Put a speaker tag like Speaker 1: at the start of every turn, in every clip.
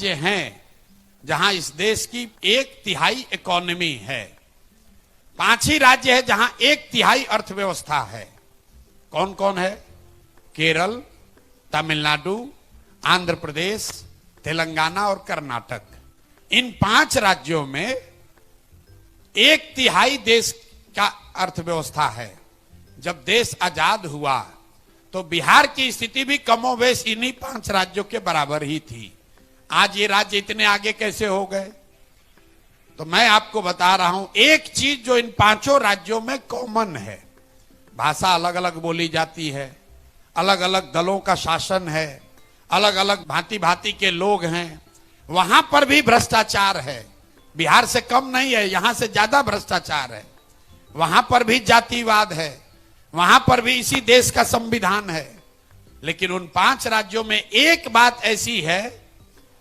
Speaker 1: राज्य हैं जहां इस देश की 1/3 इकोनॉमी है। 5 ही राज्य है जहां 1/3 अर्थव्यवस्था है। कौन कौन है? केरल, तमिलनाडु, आंध्र प्रदेश, तेलंगाना और कर्नाटक। इन 5 राज्यों में 1/3 देश का अर्थव्यवस्था है। जब देश आजाद हुआ तो बिहार की स्थिति भी कमोबेश इन्हीं 5 राज्यों के बराबर ही थी। आज ये राज्य इतने आगे कैसे हो गए? तो मैं आपको बता रहा हूं एक चीज जो इन 5 राज्यों में कॉमन है। भाषा अलग अलग बोली जाती है, अलग अलग दलों का शासन है, अलग अलग भांति भांति के लोग हैं, वहां पर भी भ्रष्टाचार है। बिहार से कम नहीं है, यहां से ज्यादा भ्रष्टाचार है। वहां पर भी जातिवाद है, वहां पर भी इसी देश का संविधान है। लेकिन उन 5 राज्यों में एक बात ऐसी है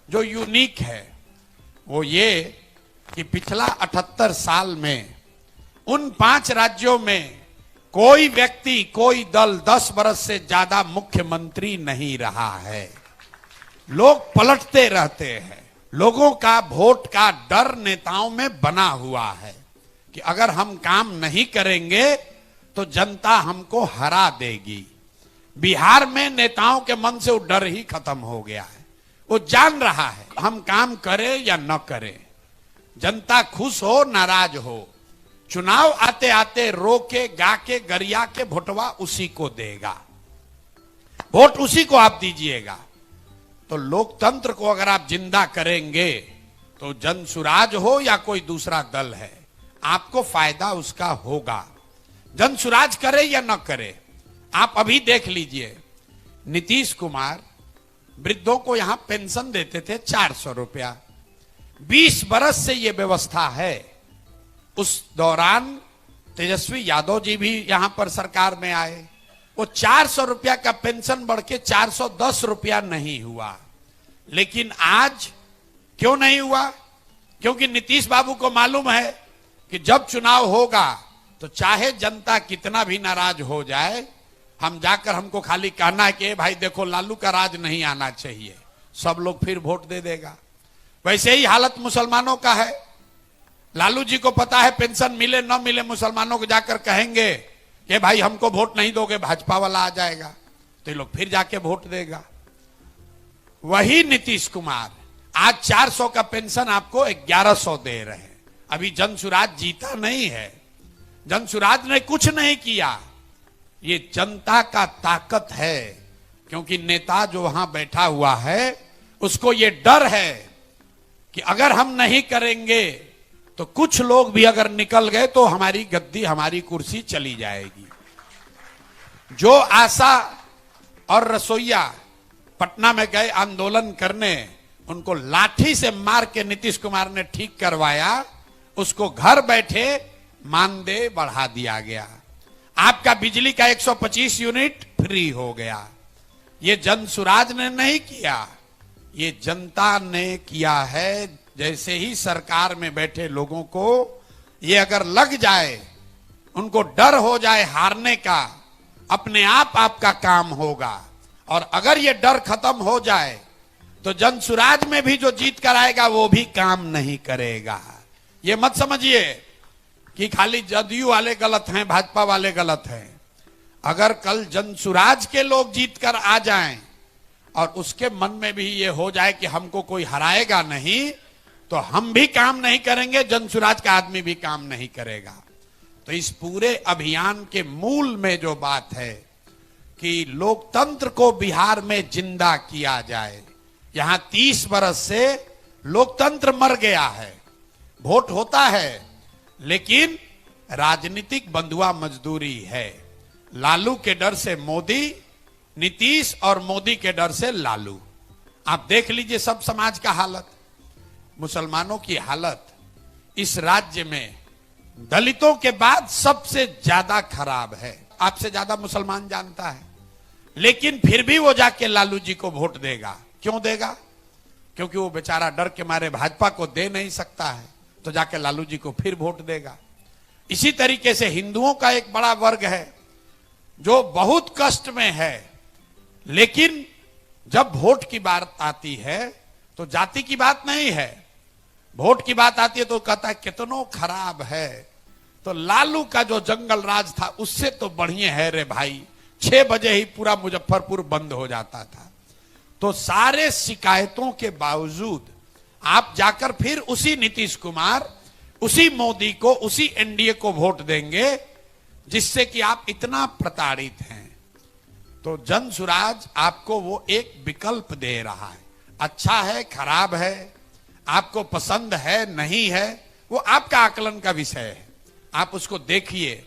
Speaker 1: जो यूनिक है, वो ये कि पिछला 78 साल में उन 5 राज्यों में कोई व्यक्ति, कोई दल 10 बरस से ज्यादा मुख्यमंत्री नहीं रहा है। लोग पलटते रहते हैं। लोगों का वोट का डर नेताओं में बना हुआ है कि अगर हम काम नहीं करेंगे तो जनता हमको हरा देगी। बिहार में नेताओं के मन से वो डर ही खत्म हो गया है। वो जान रहा है हम काम करें या न करें, जनता खुश हो नाराज हो, चुनाव आते आते रो के गा के गरिया के वोटवा उसी को देगा, वोट उसी को आप दीजिएगा। तो लोकतंत्र को अगर आप जिंदा करेंगे तो जनसुराज हो या कोई दूसरा दल है, आपको फायदा उसका होगा। जनसुराज करे या न करे, आप अभी देख लीजिए, नीतीश कुमार वृद्धों को यहां पेंशन देते थे 400 रुपया। 20 बरस से यह व्यवस्था है। उस दौरान तेजस्वी यादव जी भी यहां पर सरकार में आए। वो 400 रुपया का पेंशन बढ़ के 410 रुपया नहीं हुआ। लेकिन आज क्यों नहीं हुआ? क्योंकि नीतीश बाबू को मालूम है कि जब चुनाव होगा तो चाहे जनता कितना भी नाराज हो जाए, हम जाकर हमको खाली कहना है कि भाई देखो लालू का राज नहीं आना चाहिए, सब लोग फिर वोट दे देगा। वैसे ही हालत मुसलमानों का है। लालू जी को पता है पेंशन मिले न मिले, मुसलमानों को जाकर कहेंगे कि भाई हमको वोट नहीं दोगे, भाजपा वाला आ जाएगा, तो ये लोग फिर जाके वोट देगा। वही नीतीश कुमार आज 400 का पेंशन आपको 1100 दे रहे हैं। अभी जनसुराज जीता नहीं है, जनसुराज ने कुछ नहीं किया। ये जनता का ताकत है, क्योंकि नेता जो वहां बैठा हुआ है उसको ये डर है कि अगर हम नहीं करेंगे तो कुछ लोग भी अगर निकल गए तो हमारी गद्दी, हमारी कुर्सी चली जाएगी। जो आशा और रसोईया पटना में गए आंदोलन करने, उनको लाठी से मार के नीतीश कुमार ने ठीक करवाया, उसको घर बैठे मानदेय बढ़ा दिया गया। आपका बिजली का 125 यूनिट फ्री हो गया। ये जनसुराज ने नहीं किया, ये जनता ने किया है। जैसे ही सरकार में बैठे लोगों को ये अगर लग जाए, उनको डर हो जाए हारने का, अपने आप आपका काम होगा। और अगर ये डर खत्म हो जाए तो जनसुराज में भी जो जीत कर आएगा वो भी काम नहीं करेगा। ये मत समझिए कि खाली जदयू वाले गलत हैं, भाजपा वाले गलत हैं। अगर कल जनसुराज के लोग जीत कर आ जाएं और उसके मन में भी ये हो जाए कि हमको कोई हराएगा नहीं, तो हम भी काम नहीं करेंगे, जनसुराज का आदमी भी काम नहीं करेगा। तो इस पूरे अभियान के मूल में जो बात है कि लोकतंत्र को बिहार में जिंदा किया जाए। यहां 30 बरस से लोकतंत्र मर गया है। वोट होता है लेकिन राजनीतिक बंधुआ मजदूरी है। लालू के डर से मोदी, नीतीश और मोदी के डर से लालू। आप देख लीजिए सब समाज का हालत, मुसलमानों की हालत इस राज्य में दलितों के बाद सबसे ज्यादा खराब है। आपसे ज्यादा मुसलमान जानता है, लेकिन फिर भी वो जाके लालू जी को वोट देगा। क्यों देगा? क्योंकि वो बेचारा डर के मारे भाजपा को दे नहीं सकता है, तो जाके लालू जी को फिर वोट देगा। इसी तरीके से हिंदुओं का एक बड़ा वर्ग है जो बहुत कष्ट में है, लेकिन जब वोट की बात आती है तो जाति की बात नहीं है, वोट की बात आती है तो कहता है कितनो खराब है। तो लालू का जो जंगल राज था उससे तो बढ़िया है रे भाई, 6 बजे ही पूरा मुजफ्फरपुर बंद हो जाता था। तो सारे शिकायतों के बावजूद आप जाकर फिर उसी नीतीश कुमार, उसी मोदी को, उसी एनडीए को वोट देंगे जिससे कि आप इतना प्रताड़ित हैं। तो जन सुराज आपको वो एक विकल्प दे रहा है। अच्छा है, खराब है, आपको पसंद है, नहीं है, वो आपका आकलन का विषय है। आप उसको देखिए,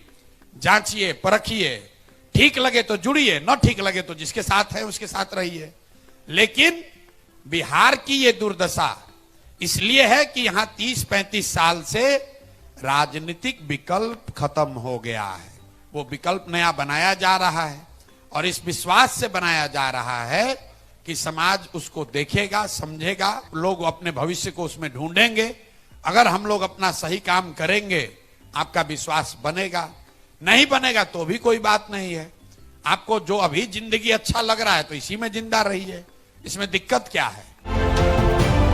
Speaker 1: जांचिए, परखिए, ठीक लगे तो जुड़िए, न ठीक लगे तो जिसके साथ है उसके साथ रहिए। लेकिन बिहार की ये दुर्दशा इसलिए है कि यहां 30-35 साल से राजनीतिक विकल्प खत्म हो गया है। वो विकल्प नया बनाया जा रहा है और इस विश्वास से बनाया जा रहा है कि समाज उसको देखेगा, समझेगा, लोग अपने भविष्य को उसमें ढूंढेंगे। अगर हम लोग अपना सही काम करेंगे आपका विश्वास बनेगा, नहीं बनेगा तो भी कोई बात नहीं है। आपको जो अभी जिंदगी अच्छा लग रहा है तो इसी में जिंदा रहिए, इसमें दिक्कत क्या है।